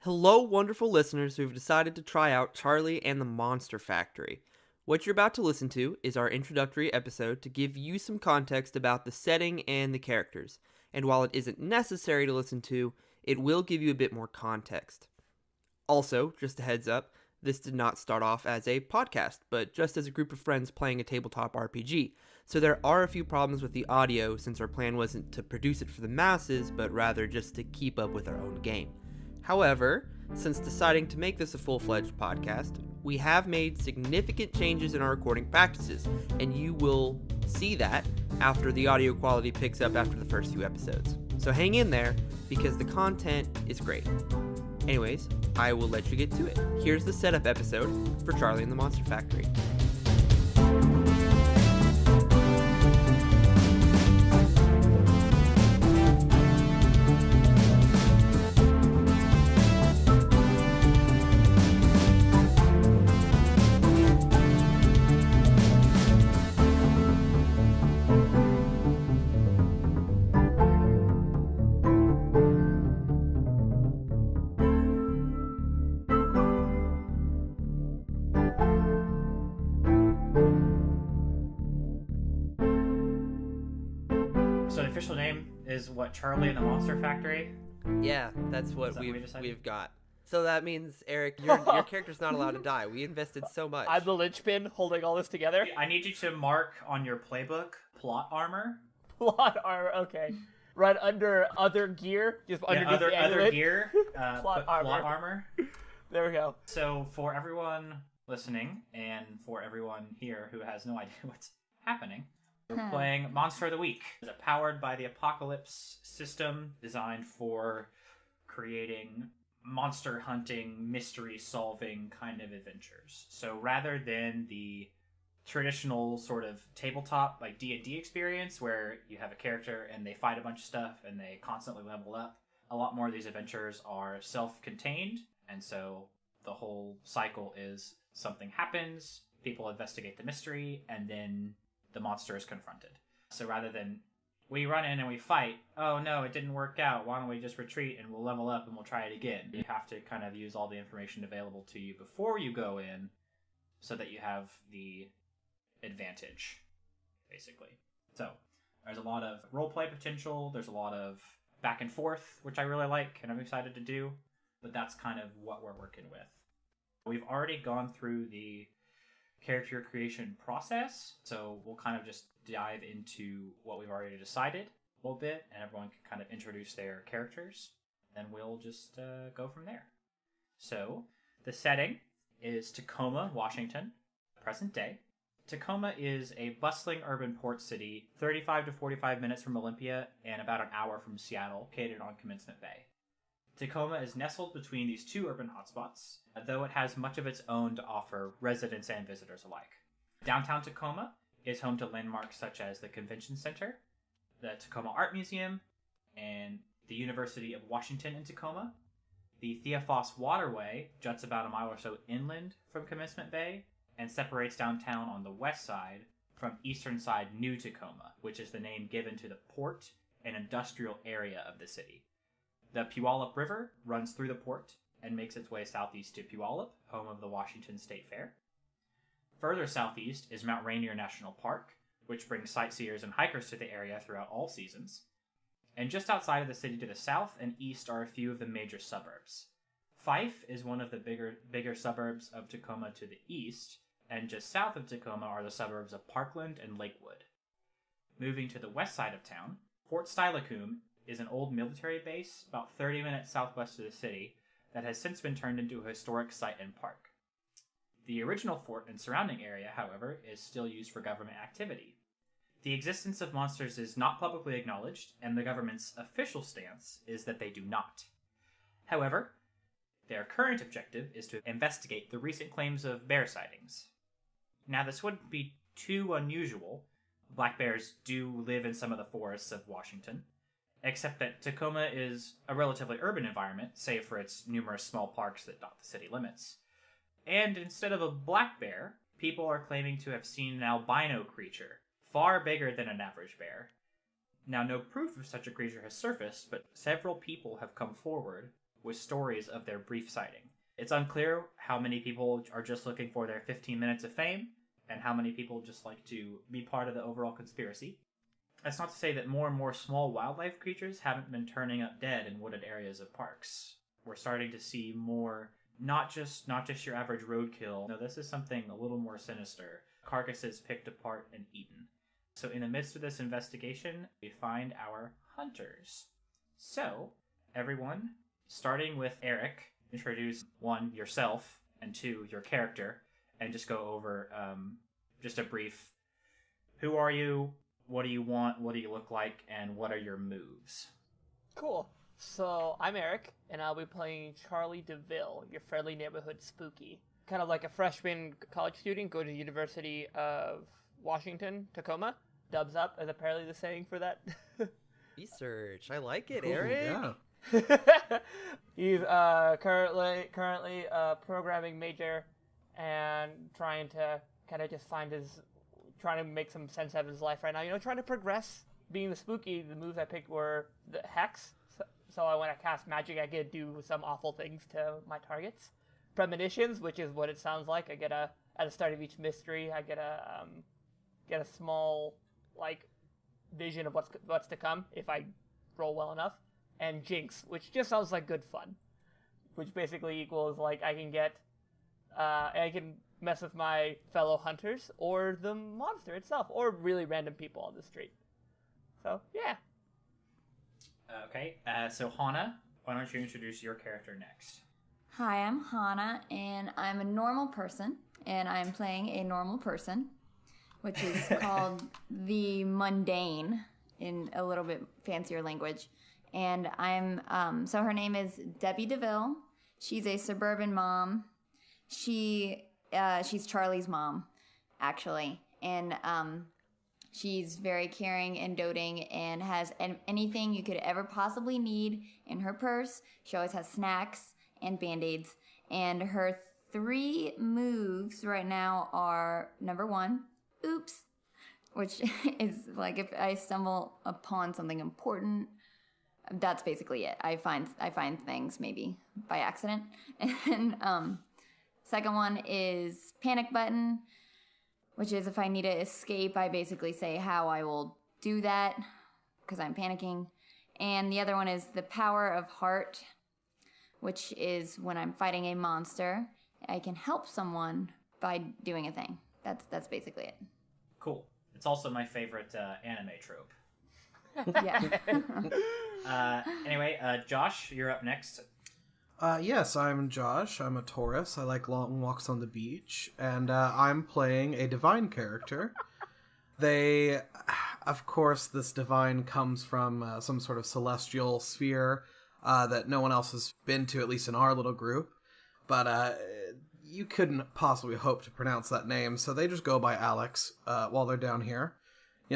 Hello, wonderful listeners who have decided to try out Charlie and the Monster Factory. What you're about to listen to is our introductory episode to give you some context about the setting and the characters. And while it isn't necessary to listen to, it will give you a bit more context. Also, just a heads up, this did not start off as a podcast, but just as a group of friends playing a tabletop RPG. So there are a few problems with the audio since our plan wasn't to produce it for the masses, but rather just to keep up with our own game. However, since deciding to make this a full-fledged podcast, we have made significant changes in our recording practices, and you will see that after the audio quality picks up after the first few episodes. So hang in there, because the content is great. Anyways, I will let you get to it. Here's the setup episode for Charlie and the Monster Factory. Is what, Charlie and the Monster Factory? Yeah, that's what we've got. So that means, Eric, your character's not allowed to die. We invested so much. I'm the linchpin holding all this together. I need you to mark on your playbook plot armor. Plot armor, okay. Right under other gear, just underneath the other gear. Plot armor. There we go. So for everyone listening and for everyone here who has no idea what's happening, we're playing Monster of the Week. It's powered by the Apocalypse system designed for creating monster hunting, mystery solving kind of adventures. So rather than the traditional sort of tabletop like D&D experience where you have a character and they fight a bunch of stuff and they constantly level up, a lot more of these adventures are self-contained, and so the whole cycle is something happens, people investigate the mystery, and then the monster is confronted. So rather than we run in and we fight, oh no, it didn't work out, why don't we just retreat and we'll level up and we'll try it again. You have to kind of use all the information available to you before you go in so that you have the advantage, basically. So there's a lot of roleplay potential, there's a lot of back and forth, which I really like and I'm excited to do, but that's kind of what we're working with. We've already gone through the character creation process, so we'll kind of just dive into what we've already decided a little bit, and everyone can kind of introduce their characters, and we'll just go from there. So, the setting is Tacoma, Washington, present day. Tacoma is a bustling urban port city, 35 to 45 minutes from Olympia, and about an hour from Seattle, located on Commencement Bay. Tacoma is nestled between these two urban hotspots, though it has much of its own to offer residents and visitors alike. Downtown Tacoma is home to landmarks such as the Convention Center, the Tacoma Art Museum, and the University of Washington in Tacoma. The Teah Waterway juts about a mile or so inland from Commencement Bay and separates downtown on the west side from eastern side New Tacoma, which is the name given to the port and industrial area of the city. The Puyallup River runs through the port and makes its way southeast to Puyallup, home of the Washington State Fair. Further southeast is Mount Rainier National Park, which brings sightseers and hikers to the area throughout all seasons. And just outside of the city to the south and east are a few of the major suburbs. Fife is one of the bigger suburbs of Tacoma to the east, and just south of Tacoma are the suburbs of Parkland and Lakewood. Moving to the west side of town, Fort Steilacoom is an old military base about 30 minutes southwest of the city that has since been turned into a historic site and park. The original fort and surrounding area, however, is still used for government activity. The existence of monsters is not publicly acknowledged, and the government's official stance is that they do not. However, their current objective is to investigate the recent claims of bear sightings. Now, this wouldn't be too unusual. Black bears do live in some of the forests of Washington, except that Tacoma is a relatively urban environment, save for its numerous small parks that dot the city limits. And instead of a black bear, people are claiming to have seen an albino creature, far bigger than an average bear. Now, no proof of such a creature has surfaced, but several people have come forward with stories of their brief sighting. It's unclear how many people are just looking for their 15 minutes of fame and how many people just like to be part of the overall conspiracy. That's not to say that more and more small wildlife creatures haven't been turning up dead in wooded areas of parks. We're starting to see more, not just your average roadkill. No, this is something a little more sinister. Carcasses picked apart and eaten. So in the midst of this investigation, we find our hunters. So, everyone, starting with Eric, introduce 1, yourself, and 2, your character, and just go over just a brief, who are you, what do you want, what do you look like, and what are your moves? Cool. So, I'm Eric, and I'll be playing Charlie Deville, your friendly neighborhood spooky. Kind of like a freshman college student, go to the University of Washington, Tacoma. Dubs up, is apparently the saying for that. Research. I like it, Cool, Eric. yeah. He's currently a programming major and trying to kind of just trying to make some sense out of his life right now. Trying to progress. Being the spooky, the moves I picked were the hex. So when I cast magic, I get to do some awful things to my targets. Premonitions, which is what it sounds like. I get at the start of each mystery, I get a small vision of what's to come if I roll well enough. And Jinx, which just sounds like good fun, which basically equals I can mess with my fellow hunters or the monster itself or really random people on the street. So yeah. Okay, so Hana, why don't you introduce your character next? Hi, I'm Hana, and I'm a normal person, and I'm playing a normal person, which is called the Mundane in a little bit fancier language. And so her name is Deville. She's a suburban mom. She's Charlie's mom, actually. And she's very caring and doting and has anything you could ever possibly need in her purse. She always has snacks and Band-Aids. And her 3 moves right now are, number 1, oops, which is like if I stumble upon something important, that's basically it. I find things maybe by accident. And second one is panic button, which is if I need to escape, I basically say how I will do that because I'm panicking. And the other one is the power of heart, which is when I'm fighting a monster, I can help someone by doing a thing. That's basically it. Cool. It's also my favorite anime trope. Yeah. Anyway, Josh, you're up next. Yes, I'm Josh. I'm a Taurus. I like long walks on the beach, and I'm playing a divine character. Of course, this divine comes from some sort of celestial sphere that no one else has been to, at least in our little group. But you couldn't possibly hope to pronounce that name, so they just go by Alex while they're down here.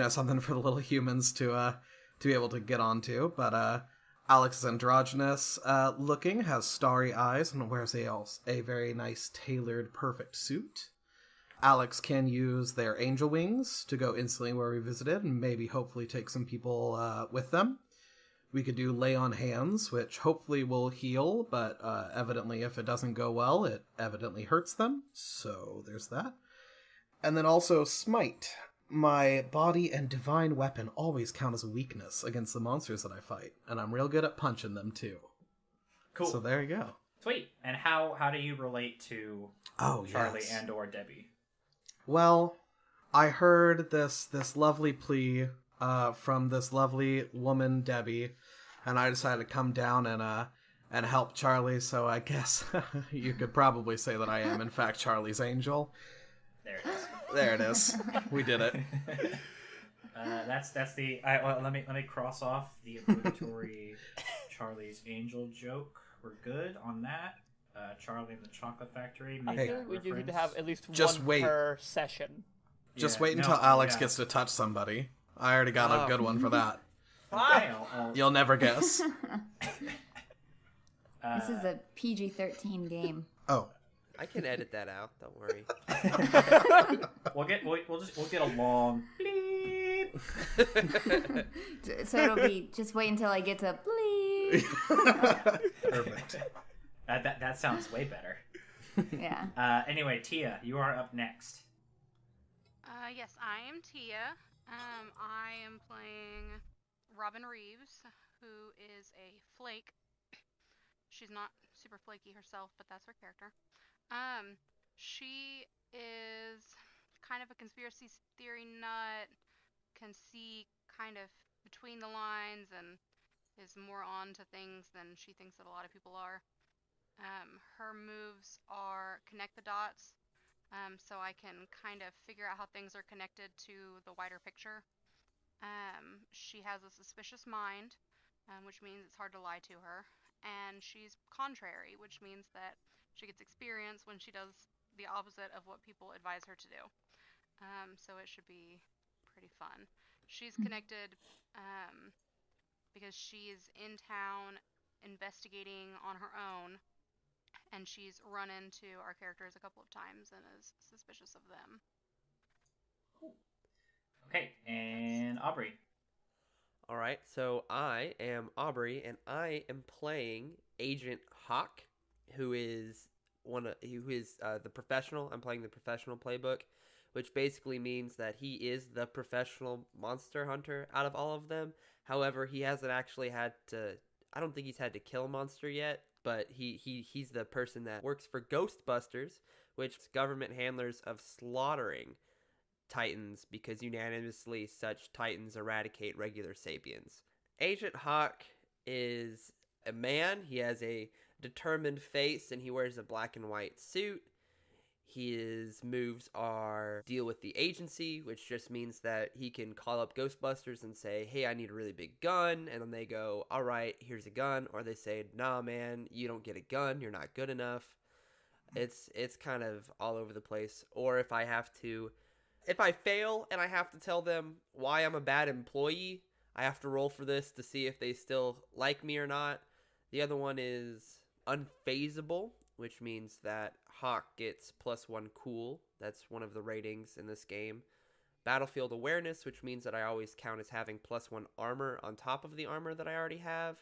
Something for the little humans to be able to get onto. But Alex is androgynous looking, has starry eyes, and wears a very nice, tailored, perfect suit. Alex can use their angel wings to go instantly where we visited, and maybe hopefully take some people with them. We could do lay on hands, which hopefully will heal, but evidently if it doesn't go well, it evidently hurts them. So there's that. And then also smite. My body and divine weapon always count as a weakness against the monsters that I fight, and I'm real good at punching them too. Cool. So there you go. Sweet. And how do you relate to Charlie and or Debbie? Well, I heard this lovely plea from this lovely woman, Debbie, and I decided to come down and help Charlie, so I guess you could probably say that I am, in fact, Charlie's angel. There it is. There it is. We did it. That's the. Let me cross off the obligatory Charlie's Angel joke. We're good on that. Charlie and the Chocolate Factory. I feel like we do need to have at least Just one wait. per session. Just wait until Alex gets to touch somebody. I already got a good one for that. Okay, You'll never guess. This is a PG-13 game. Oh. I can edit that out. Don't worry. We'll get a long bleep. So it'll be just wait until I get to bleep. Aubrey. Perfect. That sounds way better. Yeah. Anyway, Teah, you are up next. Yes, I am Teah. I am playing Robin Reeves, who is a Flake. She's not super flaky herself, but that's her character. She is kind of a conspiracy theory nut, can see kind of between the lines, and is more on to things than she thinks that a lot of people are. Her moves are connect the dots, so I can kind of figure out how things are connected to the wider picture. She has a suspicious mind, which means it's hard to lie to her. And she's contrary, which means that she gets experience when she does the opposite of what people advise her to do. So it should be pretty fun. She's connected because she's in town investigating on her own, and she's run into our characters a couple of times and is suspicious of them. Okay, and Aubrey. All right, so I am Aubrey, and I am playing Agent Hawk, who is the professional. I'm playing the professional playbook, which basically means that he is the professional monster hunter out of all of them. However, he hasn't actually had to. I don't think he's had to kill a monster yet, but he's the person that works for Ghostbusters, which is government handlers of slaughtering Titans because unanimously such Titans eradicate regular sapiens. Agent Hawk is a man. He has a determined face and he wears a black and white suit. His moves are deal with the agency, which just means that he can call up Ghostbusters and say, hey, I need a really big gun. And then they go, all right, here's a gun. Or they say, nah, man, you don't get a gun. You're not good enough. It's kind of all over the place. Or if I fail and I have to tell them why I'm a bad employee, I have to roll for this to see if they still like me or not. The other one is unfazable, which means that Hawk gets +1 cool. That's one of the ratings in this game. Battlefield awareness, which means that I always count as having +1 armor on top of the armor that I already have.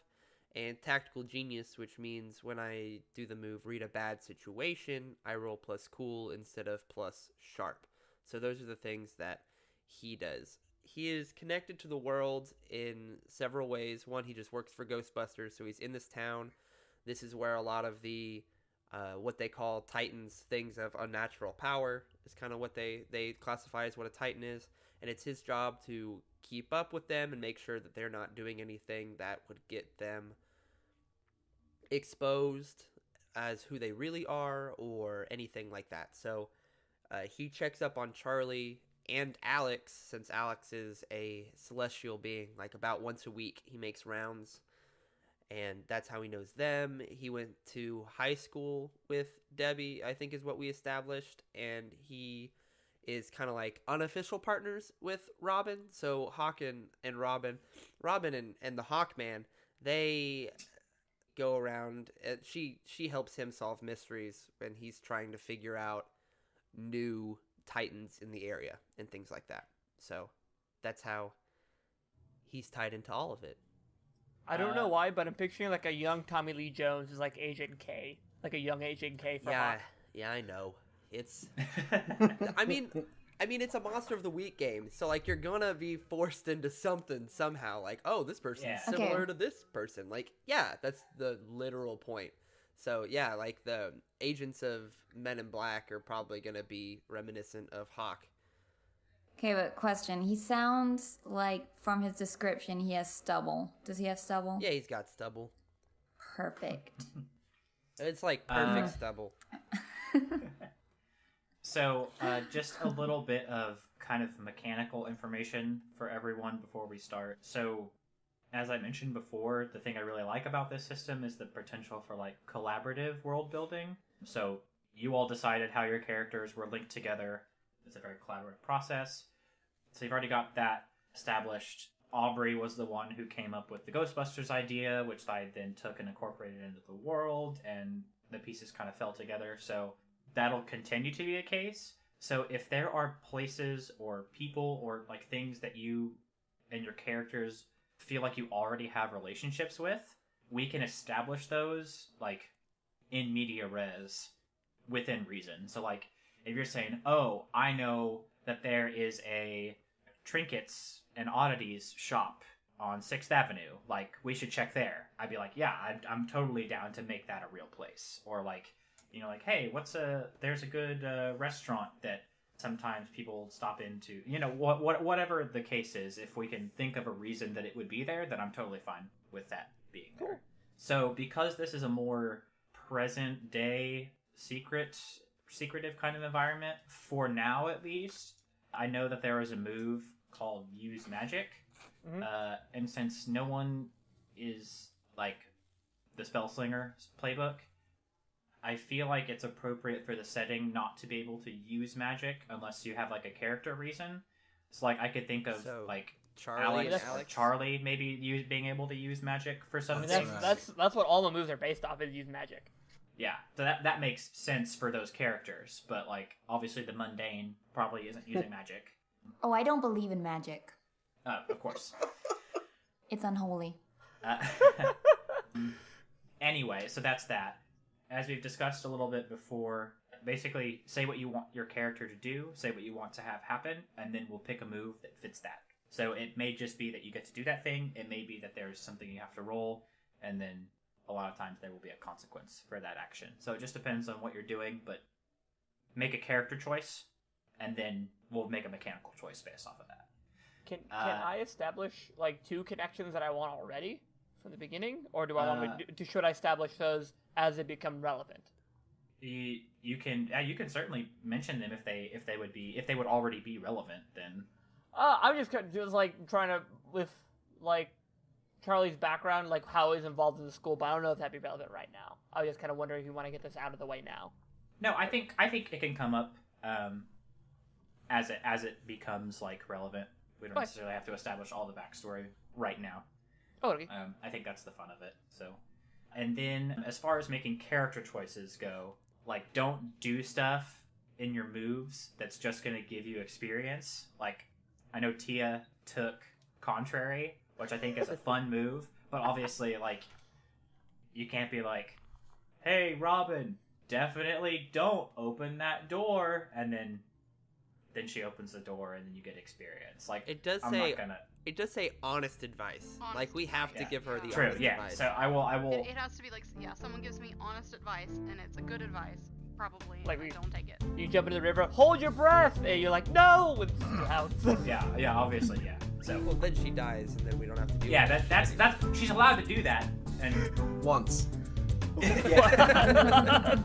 And tactical genius, which means when I do the move read a bad situation, I roll +cool instead of +sharp. So those are the things that he does. He is connected to the world in several ways. One, he just works for Ghostbusters, so he's in this town. This is where a lot of the what they call Titans, things of unnatural power, is kind of what they classify as what a Titan is. And it's his job to keep up with them and make sure that they're not doing anything that would get them exposed as who they really are or anything like that. So he checks up on Charlie and Alex, since Alex is a celestial being. Like about once a week he makes rounds, and that's how he knows them. He went to high school with Debbie, I think is what we established, and he is kind of like unofficial partners with Robin. So Hawk and Robin and the Hawkman, they go around and she helps him solve mysteries when he's trying to figure out new Titans in the area and things like that. So that's how he's tied into all of it. I don't know why, but I'm picturing like a young Tommy Lee Jones as like Agent K, like a young Agent K for Hawk. Yeah, I know. It's I mean it's a Monster of the Week game, so like you're gonna be forced into something somehow. Like, oh, this person's similar to this person. Like, yeah, that's the literal point. So yeah, like the agents of Men in Black are probably gonna be reminiscent of Hawk. Okay, but question. He sounds like, from his description, he has stubble. Does he have stubble? Yeah, he's got stubble. Perfect. It's like perfect stubble. So, just a little bit of kind of mechanical information for everyone before we start. So, as I mentioned before, the thing I really like about this system is the potential for like collaborative world building. So, you all decided how your characters were linked together. It's a very collaborative process. So you've already got that established. Aubrey was the one who came up with the Ghostbusters idea, which I then took and incorporated into the world, and the pieces kind of fell together. So that'll continue to be the case. So if there are places or people or like things that you and your characters feel like you already have relationships with, we can establish those, like, in media res within reason. So, like, if you're saying, oh, I know that there is a trinkets and oddities shop on 6th Avenue, like, we should check there. I'd be like, yeah, I'm totally down to make that a real place. Or, like, you know, like, hey, there's a good restaurant that sometimes people stop into, you know, whatever the case is. If we can think of a reason that it would be there, then I'm totally fine with that being there. Cool. So because this is a more present day secretive kind of environment, for now at least, I know that there is a move called Use Magic. Mm-hmm. And since no one is like the Spellslinger's playbook, I feel like it's appropriate for the setting not to be able to use magic unless you have like a character reason. So like I could think of like Charlie, Charlie maybe being able to use magic for some I mean, things. that's what all the moves are based off, is use magic. Yeah, so that makes sense for those characters, but like obviously the Mundane probably isn't using magic. Oh, I don't believe in magic. Of course. It's unholy. Anyway, so that's that. As we've discussed a little bit before, basically say what you want your character to do, say what you want to have happen, and then we'll pick a move that fits that. So it may just be that you get to do that thing, it may be that there's something you have to roll, and then a lot of times there will be a consequence for that action. So it just depends on what you're doing, but make a character choice, and then we'll make a mechanical choice based off of that. Can I establish like 2 connections that I want already from the beginning, or do I want should I establish those as they become relevant? You can certainly mention them if they would already be relevant. Then I'm just like trying to, with like Charlie's background, like how he's involved in the school, but I don't know if that'd be relevant right now. I was just kind of wondering if you want to get this out of the way now. No, I think it can come up as it becomes like relevant. We don't necessarily have to establish all the backstory right now. Oh, okay. I think that's the fun of it. So, and then as far as making character choices go, like don't do stuff in your moves that's just going to give you experience. Like I know Teah took Contrary, which I think is a fun move, but obviously like you can't be like, hey Robin, definitely don't open that door, and then she opens the door and then you get experience. Like it does it does say honest advice. Like we have to give her the honest advice. So I will. It has to be like, someone gives me honest advice and it's a good advice, probably. Like I don't take it. You jump into the river, hold your breath, and you're like, no, it's out. yeah, obviously, yeah. So well, then she dies, and then we don't have to do. Yeah, that's she's allowed to do that, and Once. yeah.